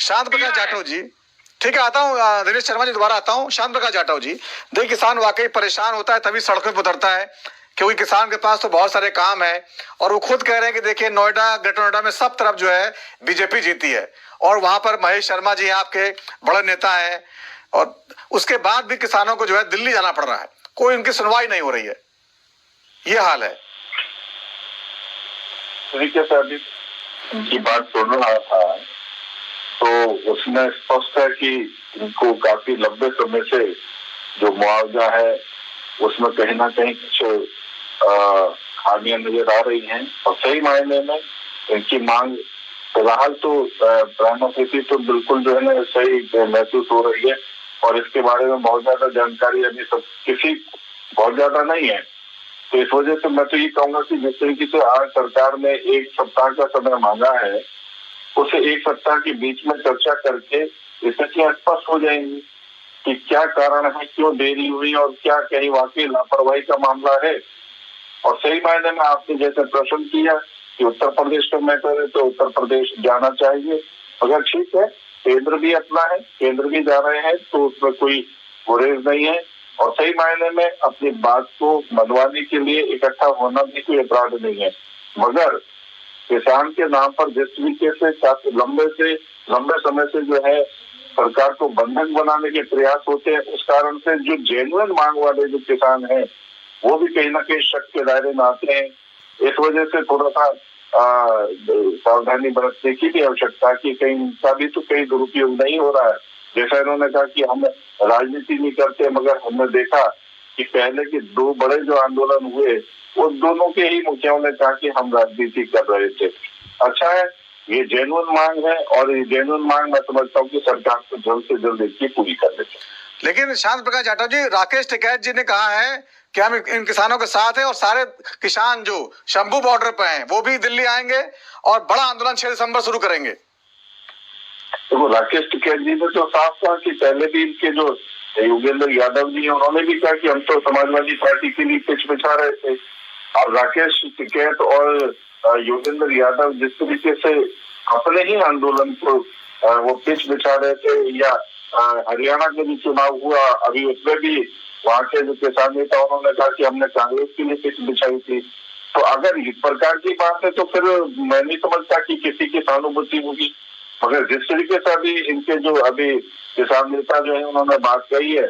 शांत प्रकाश जाटव जी, ठीक है, आता हूँ दिनेश शर्मा जी, दोबारा आता हूँ। शांत प्रकाश जाटव जी, देखिए किसान वाकई परेशान होता है तभी सड़कों पर उतरता है, क्योंकि किसान के पास तो बहुत सारे काम है और वो खुद कह रहे हैं कि देखिए नोएडा, ग्रेटर नोएडा में सब तरफ जो है बीजेपी जीती है और वहां पर महेश शर्मा जी आपके बड़े नेता हैं, और उसके बाद भी किसानों को जो है दिल्ली जाना पड़ रहा है, कोई उनकी सुनवाई नहीं हो रही है, ये हाल है। तरीके से अभी उनकी बात सुन रहा था तो उसमें स्पष्ट है कि इनको काफी लंबे समय से जो मुआवजा है उसमें कहीं ना कहीं कुछ खामियां नजर आ रही हैं और सही मायने में इनकी मांग फिलहाल तो प्राइमरी तो बिल्कुल जो है ना सही महसूस हो रही है और इसके बारे में बहुत ज्यादा जानकारी अभी सब किसी बहुत ज्यादा नहीं है। तो इस वजह से मैं तो ये कहूंगा कि जिस तरीके से आज सरकार ने 1 सप्ताह का समय मांगा है, उसे 1 सप्ताह के बीच में चर्चा करके स्थितियां स्पष्ट हो जाएंगी कि क्या कारण है, क्यों देरी हुई और क्या कहीं वाकई लापरवाही का मामला है। और सही मायने में आपने जैसे प्रश्न किया कि उत्तर प्रदेश का मैटर है तो उत्तर प्रदेश जाना चाहिए, अगर ठीक है केंद्र भी अपना है, केंद्र भी जा रहे हैं तो उसमें कोई गुरेज नहीं है और सही मायने में अपनी बात को मनवाने के लिए इकट्ठा होना भी कोई अपराध नहीं है। मगर किसान के नाम पर जिस तरीके से काफी लंबे समय से जो है सरकार को बंधक बनाने के प्रयास होते हैं, उस कारण से जो जेन्युइन मांग वाले जो किसान हैं वो भी कहीं ना कहीं शक के दायरे में आते हैं। इस वजह से थोड़ा सा सावधानी बरतने की भी आवश्यकता है कि कहीं इनका भी तो कहीं दुरुपयोग नहीं हो रहा है। जैसा इन्होंने कहा कि हम राजनीति नहीं करते, मगर हमने देखा कि पहले के 2 बड़े जो आंदोलन हुए वो दोनों के ही मुखियाओं ने कहा कि हम राजनीति कर रहे थे। अच्छा है, ये जेन्युइन मांग है और ये जेन्युइन मांग मैं समझता हूँ कि सरकार को जल्द से जल्द इसकी पूरी कर देती है। लेकिन शांत प्रकाश जाटव जी, राकेश टिकैत जी ने कहा है कि हम इन किसानों के साथ हैं और सारे किसान जो शंभू बॉर्डर पे हैं वो भी दिल्ली आएंगे और बड़ा आंदोलन 6 दिसंबर शुरू करेंगे। तो राकेश टिकैत जी ने तो साफ कहा कि पहले भी इनके जो योगेंद्र यादव जी उन्होंने भी कहा कि हम तो समाजवादी पार्टी के लिए पिच बिछा रहे थे। और राकेश टिकैत और योगेंद्र यादव जिस तरीके से अपने ही आंदोलन को वो पिच बिछा रहे थे, या हरियाणा के भी चुनाव हुआ अभी उसमें भी वहाँ के जो किसान नेता उन्होंने कहा कि हमने कांग्रेस के लिए पिच बिछाई थी। तो अगर इस प्रकार की बात है तो फिर मैं नहीं समझता कि किसी की सहानुभूति होगी। मगर जिस तरीके से अभी इनके जो अभी किसान नेता जो है उन्होंने बात कही है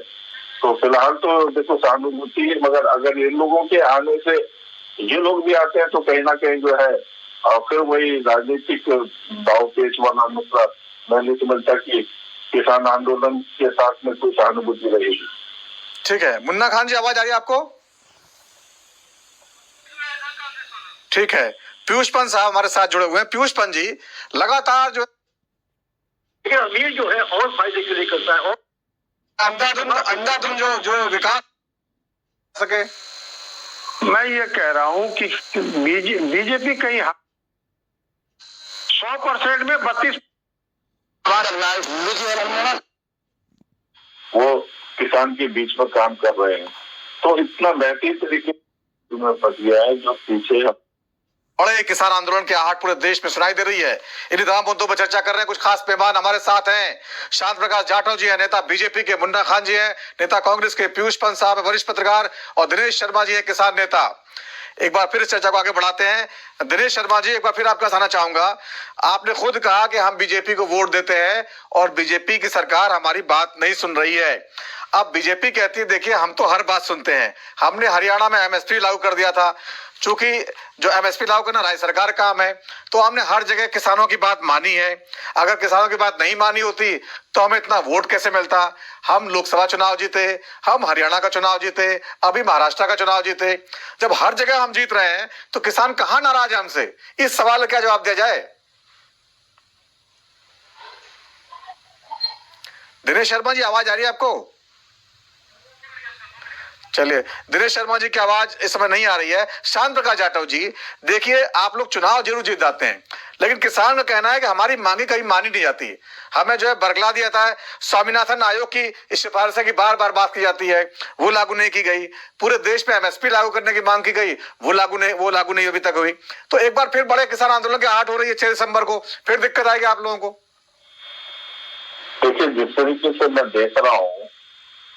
तो फिलहाल तो देखो सहानुभूति है, मगर अगर इन लोगों के आने से ये लोग भी आते हैं तो कहीं ना कहीं जो है फिर वही राजनीतिक दाव पेच वाला मुद्दा मैं नहीं समझता कि किसान आंदोलन के साथ में कोई सहानुभूति रहेगी। ठीक है, मुन्ना खान जी आवाज आ रही है आपको? ठीक है, पीयूष पंत साहब हमारे साथ जुड़े हुए हैं। पीयूष पंत जी, लगातार जो अमीर जो है और फायदे के लिए करता है और अंधाधुंध जो विकास सके। मैं ये कह रहा हूं कि बीजेपी कहीं 100% में 32 वो किसान के बीच में काम कर रहे हैं तो इतना बेहतरीन तरीके से फंस गया है जो पीछे बड़े किसान आंदोलन की आहट पूरे देश में सुनाई दे रही है। इन्हीं तमाम मुद्दों पर चर्चा कर रहे हैं। कुछ खास मेहमान हमारे साथ हैं। शांत प्रकाश जाटव जी हैं, नेता बीजेपी के। मुन्ना खान जी हैं, नेता कांग्रेस के। पीयूष पंत साहब है, वरिष्ठ पत्रकार। और दिनेश शर्मा जी है, किसान नेता। एक बार फिर इस चर्चा को आगे बढ़ाते हैं। दिनेश शर्मा जी, एक बार फिर आपका कहना चाहूंगा, आपने खुद कहा कि हम बीजेपी को वोट देते हैं और बीजेपी की सरकार हमारी बात नहीं सुन रही है। अब बीजेपी कहती है देखिए हम तो हर बात सुनते हैं, हमने हरियाणा में एमएसपी लागू कर दिया था, चूंकि जो एमएसपी लागू करना राज्य सरकार का काम है, तो हमने हर जगह किसानों की बात मानी है। अगर किसानों की बात नहीं मानी होती तो हमें इतना वोट कैसे मिलता? हम लोकसभा चुनाव जीते, हम हरियाणा का चुनाव जीते, अभी महाराष्ट्र का चुनाव जीते। जब हर जगह हम जीत रहे हैं तो किसान कहां नाराज है हमसे? इस सवाल का क्या जवाब दिया जाए? दिनेश शर्मा जी, आवाज आ रही है आपको? चलिए, दिनेश शर्मा जी की आवाज इस समय नहीं आ रही है। शांत प्रकाश जाटव जी, देखिए आप लोग चुनाव जरूर जीत जाते हैं, लेकिन किसान का कहना है कि हमारी मांगे कहीं मानी नहीं जाती। हमें जो है बरगला दिया था, स्वामीनाथन आयोग की इस सिफारिश की बार बार बात की जाती है, वो लागू नहीं की गई। पूरे देश में एमएसपी लागू करने की मांग की गई, वो लागू नहीं अभी तक हुई। तो एक बार फिर बड़े किसान आंदोलन की आहट हो रही है 6 दिसंबर को, फिर दिक्कत आएगी आप लोगों को। देखिए, जिस तरीके से मैं देख रहा हूँ,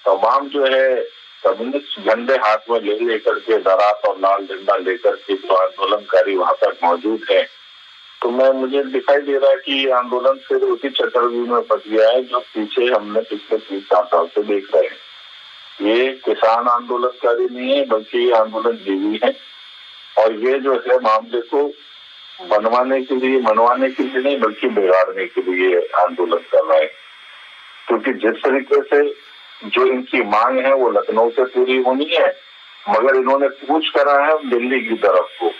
तमाम जो है कम्युनिस्ट झंडे हाथ में ले लेकर के, दरात और लाल झंडा लेकर के जो आंदोलनकारी वहां तक मौजूद है, तो मुझे दिखाई दे रहा है कि ये आंदोलन फिर उसी चक्रव्यूह में फंस गया है जो पीछे हमने पिछले 3-4 साल से देख रहे हैं। ये किसान आंदोलनकारी नहीं है, बल्कि ये आंदोलन जीवी है, और ये जो है मामले को मनवाने के लिए नहीं, बल्कि बिगाड़ने के लिए आंदोलन कर रहा है। क्योंकि जिस तरीके से जो इनकी मांग है वो लखनऊ से पूरी होनी है, मगर इन्होंने कूच करा है दिल्ली की तरफ को,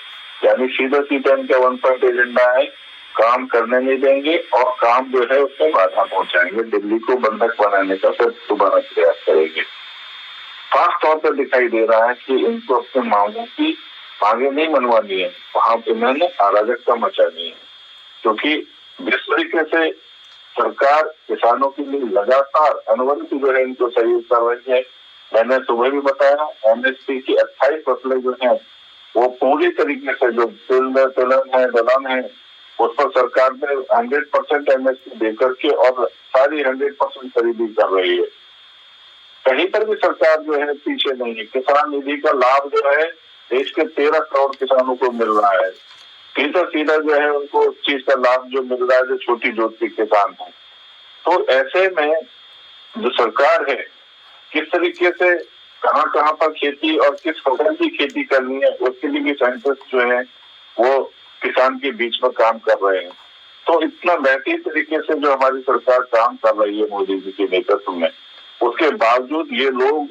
यानी सीधा इनका 1 पॉइंट एजेंडा है, काम करने नहीं देंगे और काम जो है उसमें बाधा पहुंचाएंगे, दिल्ली को बंधक बनाने का फिर दोबारा प्रयास करेंगे। खास तौर पर दिखाई दे रहा है कि इनको अपने मांगों की मांगे नहीं मनवानी है, वहां पे मैंने अराजकता मचानी है। क्योंकि जिस तरीके से सरकार किसानों के लिए लगातार अनवरत जो है इनको सहयोग कर रही है, मैंने सुबह भी बताया, एमएसपी की 28 फसलें जो है वो पूरी तरीके से जो तिलहन है, दलहन है, उस पर सरकार ने 100% एमएसपी देकर के और सारी 100% खरीदी कर रही है। कहीं पर भी सरकार जो है पीछे नहीं है। किसान निधि का लाभ जो है देश के 13 करोड़ किसानों को मिल रहा है। सीधा जो है उनको उस चीज का लाभ जो मिल रहा है जो छोटी जोत के किसान हैं। तो ऐसे में जो सरकार है किस तरीके से कहां पर खेती और किस फसल की खेती करनी है, उसके लिए भी साइंटिस्ट जो है वो किसान के बीच में काम कर रहे हैं। तो इतना बेहतरीन तरीके से जो हमारी सरकार काम कर रही है मोदी जी के नेतृत्व में, उसके बावजूद ये लोग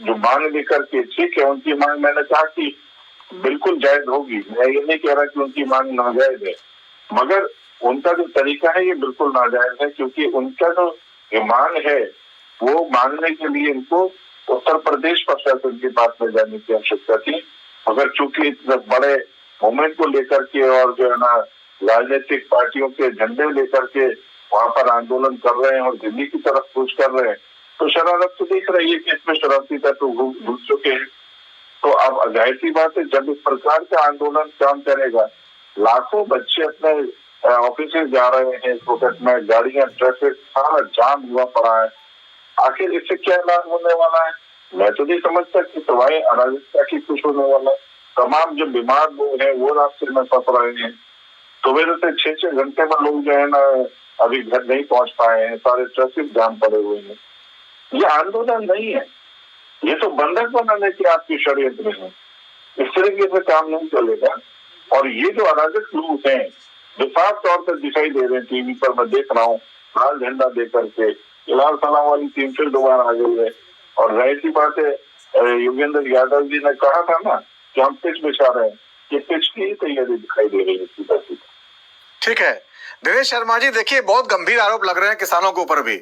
जो मांग लेकर के, ठीक है उनकी मांग मैंने कहा कि बिल्कुल जायज होगी, मैं ये नहीं कह रहा कि उनकी मांग नाजायज है, मगर उनका जो तरीका है ये बिल्कुल नाजायज है। क्योंकि उनका जो ये मांग है वो मांगने के लिए इनको उत्तर प्रदेश प्रशासन के पास में जाने की आवश्यकता थी, मगर चूंकि इतने बड़े मूवमेंट को लेकर के और जो है ना राजनीतिक पार्टियों के झंडे लेकर के वहां पर आंदोलन कर रहे हैं और दिल्ली की तरफ कूच कर रहे हैं, तो शरारत तो दिख रही है कि इसमें शरारती तत्व घुस चुके हैं। तो अब जाहिर सी बात है, जब इस प्रकार का आंदोलन काम करेगा, लाखों बच्चे अपने ऑफिस जा रहे हैं, फोकट में गाड़ियां, ट्रैफिक सारा जाम हुआ पड़ा है, आखिर इससे क्या लाभ होने वाला है? मैं तो नहीं समझता कि सवाए अराजकता की कुछ होने वाला है। तमाम जो बीमार लोग हैं वो रास्ते में फंस रहे हैं, सुबह से 6-6 घंटे में लोग जो है ना अभी घर नहीं पहुंच पाए हैं, सारे ट्रैफिक जाम पड़े हुए हैं। ये आंदोलन नहीं है, ये तो बंधक बनाने की आपकी षड्यंत्र है। इस तरीके से काम नहीं चलेगा। और ये जो अराजक लोग हैं जो साफ तौर पर दिखाई दे रहे हैं, टीवी पर मैं देख रहा हूँ, लाल झंडा देकर के लाल सलाम वाली टीम फिर दोबारा आ गई है। और जाहिर सी बात है, योगेंद्र यादव जी ने कहा था ना कि हम पिच बिछा रहे हैं, ये पिच की ही तैयारी दिखाई दे रही है सीधा सीधा। ठीक है दिनेश शर्मा जी, देखिए बहुत गंभीर आरोप लग रहे हैं किसानों के ऊपर भी।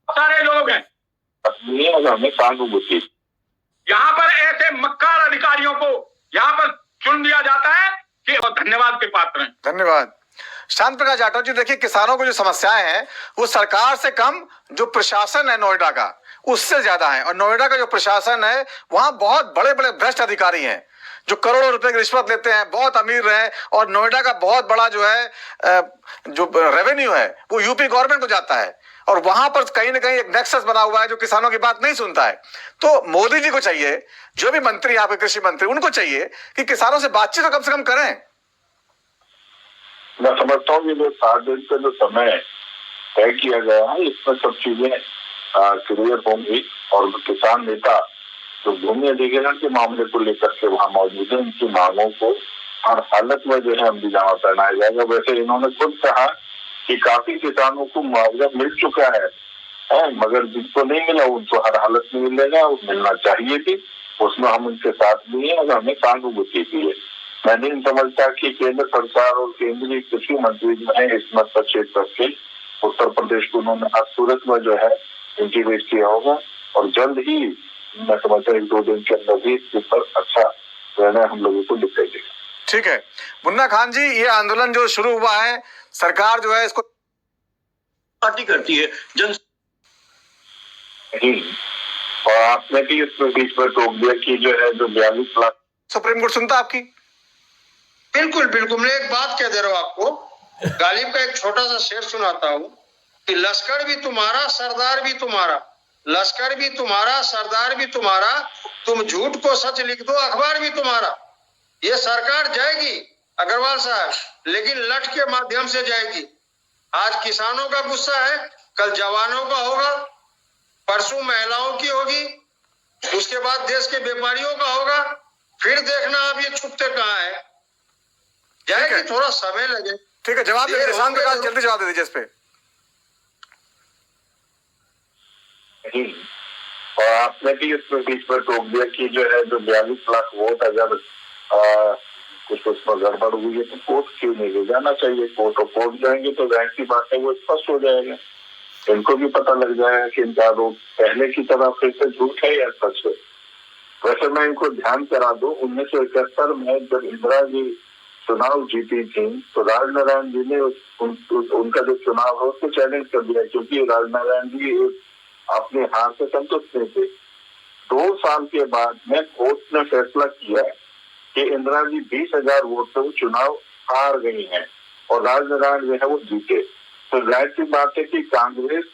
सारे लोग हैं, हमें सहानुभूति, यहाँ पर ऐसे मक्कार अधिकारियों को यहाँ पर चुन दिया जाता है कि धन्यवाद के पात्र हैं। धन्यवाद। शांत प्रकाश जाटव जी, देखिए किसानों को जो समस्याएं हैं वो सरकार से कम जो प्रशासन है नोएडा का उससे ज्यादा है। और नोएडा का जो प्रशासन है वहां बहुत बड़े बड़े भ्रष्ट अधिकारी हैं जो करोड़ों रुपए की रिश्वत लेते हैं, बहुत अमीर रहे। और नोएडा का बहुत बड़ा जो है जो रेवेन्यू है वो यूपी गवर्नमेंट को जाता है। और वहां पर कहीं ना कहीं एक नेक्सस बना हुआ है जो किसानों की बात नहीं सुनता है। तो मोदी जी को चाहिए, जो भी मंत्री यहाँ पे कृषि मंत्री, उनको चाहिए कि किसानों से बातचीत तो कम से कम करें। मैं समझता हूँ कि जो 7 दिन का जो समय तय किया गया है इसमें सब चीजें क्लियर होंगी। और किसान नेता जो भूमि अधिग्रहण के मामले को लेकर के वहाँ मौजूद है, उनकी मांगों को हर हालत में जो है अमलीजामा पहनाया जाएगा। वैसे इन्होंने खुद कहा कि काफी किसानों को मुआवजा मिल चुका है, मगर जिनको नहीं मिला उनको हर हालत में मिलेगा, वो मिलना चाहिए भी, उसमें हम उनके साथ भी हैं और हमें सहानुभूति भी है। मैं नहीं समझता कि केंद्र सरकार और केंद्रीय कृषि मंत्री जो है इसमें सचेत करके उत्तर प्रदेश को उन्होंने आज सूरत में जो है इंटीग्रेट किया होगा और जल्द ही मैं समझता हूँ 1-2 दिन के अंदर भी इसके ऊपर अच्छा रहना हम लोगों को दिखाई देगा। ठीक है मुन्ना खान जी, ये आंदोलन जो शुरू हुआ है, सरकार जो है इसको पार्टी करती है जन और आपने भी इस बीच में टोक दिया कि जो है जो 42 लाख सुप्रीम कोर्ट सुनता आपकी। बिल्कुल बिल्कुल, मैं एक बात कह दे रहा हूँ आपको, गालिब का एक छोटा सा शेर सुनाता हूँ कि लश्कर भी तुम्हारा, सरदार भी तुम्हारा, लश्कर भी तुम्हारा, सरदार भी तुम्हारा, तुम झूठ को सच लिख दो, अखबार भी तुम्हारा। ये सरकार जाएगी अग्रवाल साहब, लेकिन लठ के माध्यम से जाएगी। आज किसानों का गुस्सा है, कल जवानों का होगा, परसों महिलाओं की होगी, उसके बाद देश के व्यापारियों का होगा। फिर देखना आप ये छुपते कहाँ है। जाएगी, थोड़ा समय लगे। ठीक है, जवाब दीजिए शाम प्रकाश, जल्दी जवाब दे दीजिए इस पे। और आपने भी इसमें बीच में टोक दिया कि जो है जो 42 लाख वोट अगर कुछ उसमें गड़बड़ हुई है तो कोर्ट क्यों नहीं ले जाना चाहिए। कोर्ट जाएंगे तो जाहिर सी बात है वो स्पष्ट हो जाएगा, इनको भी पता लग जाएगा कि इनका आरोप पहले की तरह फिर से झूठ है या सच है। वैसे मैं इनको ध्यान करा दूं, 1971 में जब इंदिरा जी चुनाव जीती थी तो राजनारायण जी ने उनका जो चुनाव है उसको चैलेंज कर दिया, क्योंकि राजनारायण जी अपने हार से संतुष्ट नहीं थे। 2 साल के बाद में कोर्ट ने फैसला किया कि इंदिरा जी 20,000 वोट से वो चुनाव हार गई हैं और राजनारायण जो है वो जीते। तो जाहिर सी बात है कि कांग्रेस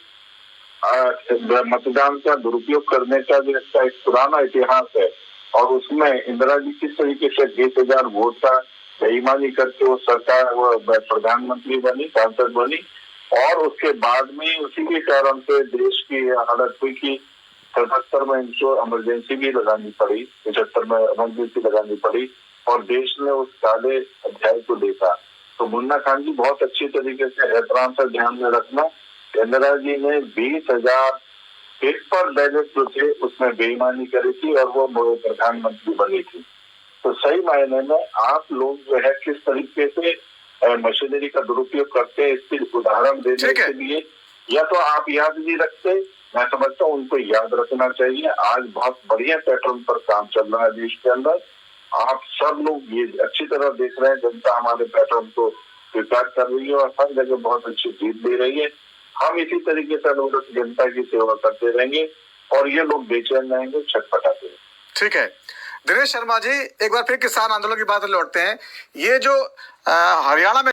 मतदान का दुरुपयोग करने का जो इसका एक पुराना इतिहास है और उसमें इंदिरा जी किस तरीके से 20,000 वोट का बेईमानी करके वो सरकार, वो प्रधानमंत्री बनी, सांसद बनी और उसके बाद में उसी के कारण से देश की हालत हुई कि 77 में इनको इमरजेंसी भी लगानी पड़ी, 75 में इमरजेंसी लगानी पड़ी और देश ने उस काले अध्याय को देखा। तो मुन्ना खान जी बहुत अच्छी तरीके से एहतराम से ध्यान में रखना, इंदिरा जी ने 20,000 पेपर बैलेट जो थे उसमें बेईमानी करी थी और वो प्रधानमंत्री बनी थी। तो सही मायने में आप लोग जो है किस तरीके से मशीनरी का दुरुपयोग करते हैं इसके उदाहरण देने के लिए, या तो आप याद नहीं रखते, मैं समझता हूँ उनको याद रखना चाहिए। आज बहुत बढ़िया पैटर्न पर काम चल रहा है देश के अंदर, आप सब लोग ये अच्छी तरह देख रहे हैं, जनता हमारे पैटर्न को स्वीकार कर रही है और हर जगह बहुत अच्छी जीत दे रही है। हम इसी तरीके से अनुरूप जनता की सेवा करते रहेंगे और ये लोग बेचैन रहेंगे, छटपटाते रहेंगे। ठीक है दिनेश शर्मा जी, एक बार फिर किसान आंदोलन की बात लौटते हैं। ये जो हरियाणा में